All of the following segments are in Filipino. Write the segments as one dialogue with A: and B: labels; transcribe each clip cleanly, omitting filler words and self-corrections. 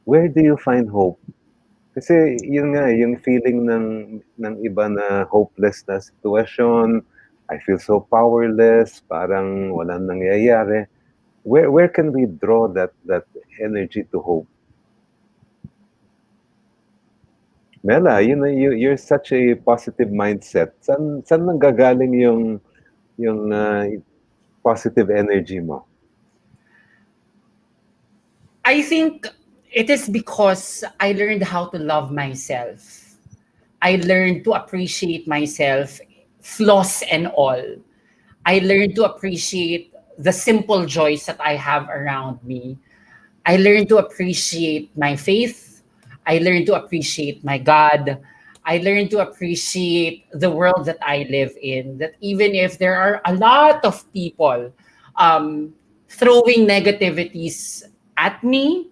A: where do you find hope? Kasi yun nga, yung feeling ng iba na hopeless na sitwasyon, I feel so powerless, parang walang nangyayari. Where can we draw that energy to hope? Mela, you're such a positive mindset. Saan nanggagaling yung positive energy mo?
B: I think it is because I learned how to love myself. I learned to appreciate myself, flaws and all. I learned to appreciate the simple joys that I have around me. I learned to appreciate my faith. I learned to appreciate my God. I learned to appreciate the world that I live in. That even if there are a lot of people throwing negativities at me,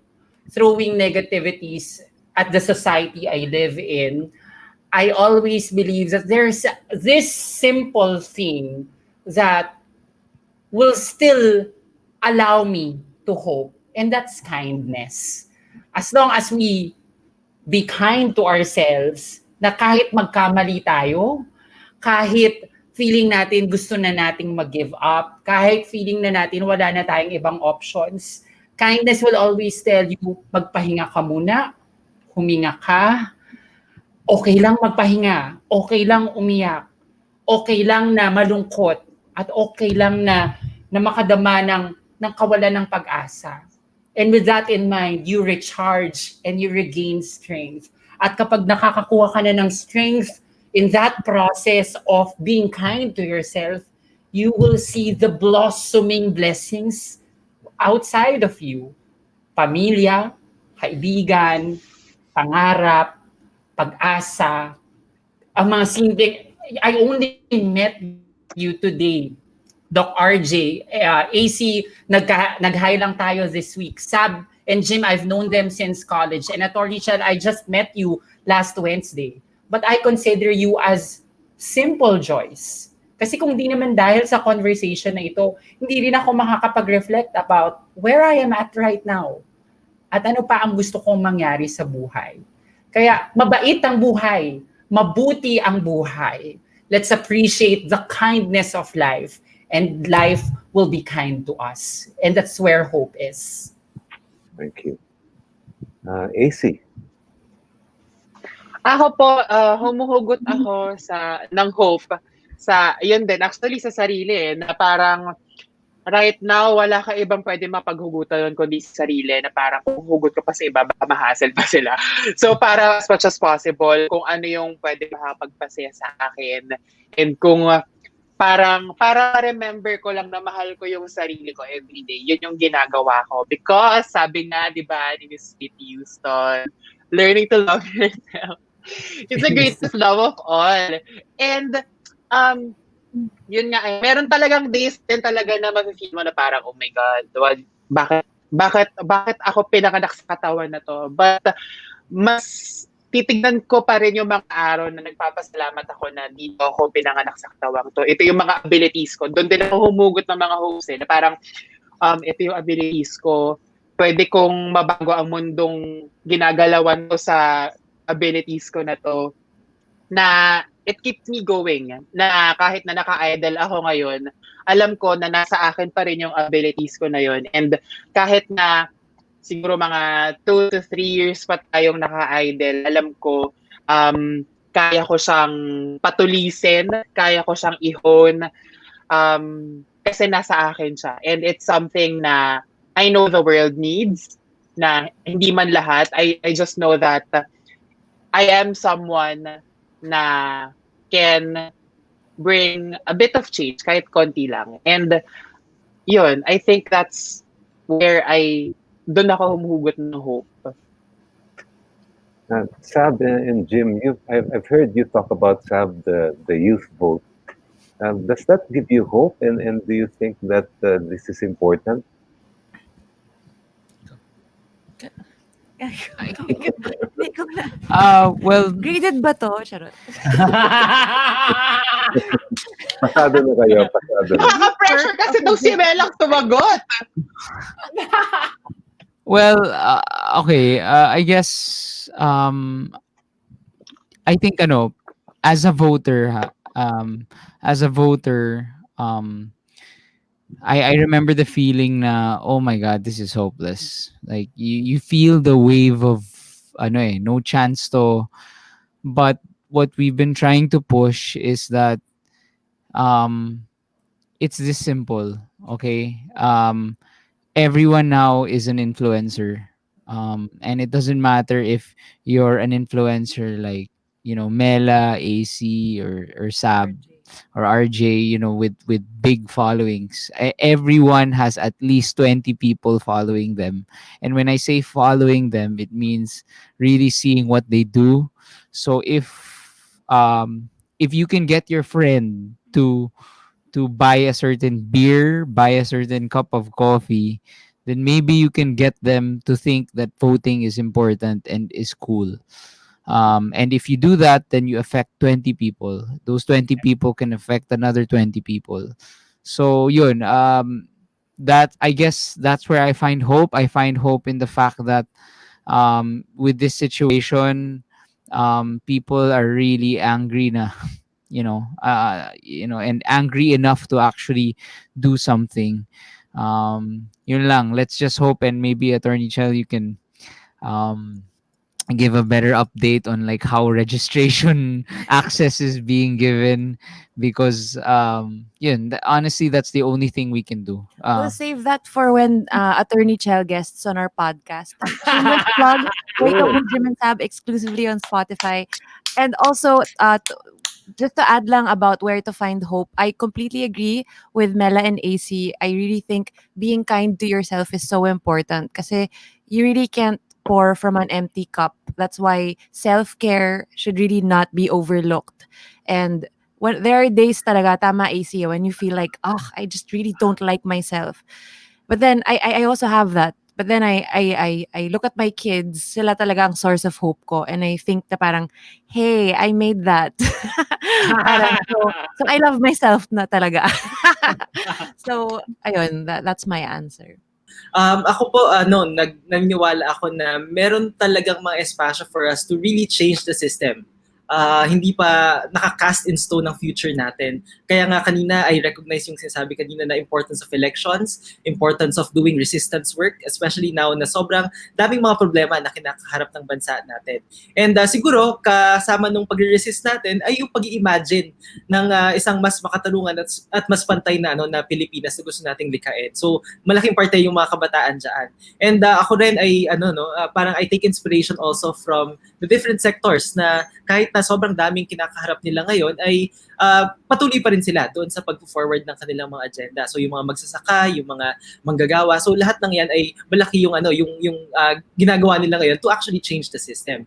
B: throwing negativities at the society I live in, I always believe that there's this simple thing that will still allow me to hope, and that's kindness. As long as we be kind to ourselves, na kahit magkamali tayo, kahit feeling natin gusto na nating mag-give up, kahit feeling na natin wala na tayong ibang options, kindness will always tell you, magpahinga ka muna, huminga ka, okay lang magpahinga, okay lang umiyak, okay lang na malungkot, at okay lang na makadama ng kawalan ng pag-asa. And with that in mind, you recharge and you regain strength. At kapag nakakakuha ka na ng strength in that process of being kind to yourself, you will see the blossoming blessings outside of you. Pamilya, kaibigan, pangarap, pag-asa, ang mga simpleng, I only met you today, Doc RJ, AC, nag-hi lang tayo this week. Saab and Jim, I've known them since college. And at Richard, I just met you last Wednesday. But I consider you as simple joys. Kasi kung di naman dahil sa conversation na ito, hindi rin ako makakapag-reflect about where I am at right now. At ano pa ang gusto kong mangyari sa buhay. Kaya mabait ang buhay, mabuti ang buhay. Let's appreciate the kindness of life, and life will be kind to us. And that's where hope is.
A: Thank you. AC.
C: Ako po, humuhugot ako ng hope sa, yun din, actually sa sarili, na parang right now, wala ka ibang pwede mapaghugutan yun kundi sa sarili, na parang kung hugot ka pa sa iba, baka ma-hassle pa sila. So para as much as possible, kung ano yung pwede makapagpasaya sa akin, and kung para remember ko lang na mahal ko yung sarili ko everyday, yun yung ginagawa ko. Because sabi nga, di ba, ni Miss Whitney Houston, learning to love yourself is the greatest love of all. And yun nga, meron talagang days din talaga na ma-feel mo na parang, oh my God, bakit ako pinanganak sa katawan na to? But mas titignan ko pa rin yung mga araw na nagpapasalamat ako na dito ako pinanganak sa katawang to. Ito yung mga abilities ko. Doon din ako humugot ng mga hopes na parang ito yung abilities ko. Pwede kong mabago ang mundong ginagalawan ko sa abilities ko na to. Na it keeps me going. Na kahit na naka-idle ako ngayon, alam ko na nasa akin pa rin yung abilities ko na yun. And kahit na siguro mga 2 to 3 years pa tayong naka-idle, alam ko, kaya ko siyang patulisin, kaya ko siyang ihon, kasi nasa akin siya. And it's something na I know the world needs, na hindi man lahat. I just know that I am someone na can bring a bit of change, kahit konti lang. And yun, I think that's where doon ako humuhugot ng hope.
A: Saab and Jim, I've heard you talk about Saab, the youth vote. Does that give you hope, and do you think that this is important?
D: Well,
E: Graded ba to? Charot.
A: Pasado na kayo, pasado na.
C: Nakaka-pressure kasi daw si Mela tumagot.
D: Well, okay. I guess I think as a voter, as a voter, I remember the feeling na, oh my god, this is hopeless. Like you feel the wave of no chance to. But what we've been trying to push is that um it's this simple, okay? Everyone now is an influencer. And it doesn't matter if you're an influencer like, Mela, AC, or Sab, or RJ, with big followings. Everyone has at least 20 people following them. And when I say following them, it means really seeing what they do. So if you can get your friend to buy a certain beer, buy a certain cup of coffee, then maybe you can get them to think that voting is important and is cool. And if you do that, then you affect 20 people. Those 20 people can affect another 20 people. So yun, that I guess that's where I find hope. I find hope in the fact that with this situation, people are really angry na, and angry enough to actually do something. Yun lang. Let's just hope, and maybe Attorney Chell, you can um give a better update on like how registration access is being given, because honestly that's the only thing we can do.
E: We'll save that for when Attorney Chell guests on our podcast. Shameless plug. Wake Up
A: True.
E: with Jim and Sab exclusively on Spotify. And also, just to add lang about where to find hope, I completely agree with Mela and AC. I really think being kind to yourself is so important kasi you really can't pour from an empty cup. That's why self-care should really not be overlooked. And when there are days talaga, tama AC, when you feel like, oh, I just really don't like myself. But then I also have that. But then I look at my kids, sila talaga ang source of hope ko. And I think na parang, hey, I made that. Parang, so I love myself na talaga. So, ayun, that's my answer.
F: Ako po, naniniwala ako na meron talagang mga espasyo for us to really change the system. Hindi pa naka-cast in stone ang future natin. Kaya nga kanina, I recognize yung sinasabi kanina na importance of elections, importance of doing resistance work, especially now na sobrang daming mga problema na kinakaharap ng bansa natin. And siguro, kasama nung pag-resist natin ay yung pag-i-imagine ng isang mas makatarungan at mas pantay na, na Pilipinas na gusto nating likhain. So, malaking parte yung mga kabataan dyan. And ako rin ay, parang I take inspiration also from the different sectors na kahit na sobrang daming kinakaharap nila ngayon ay patuloy pa rin sila doon sa pag-forward ng kanilang mga agenda. So yung mga magsasaka, yung mga manggagawa, so lahat ng yan ay malaki yung ginagawa nila ngayon to actually change the system.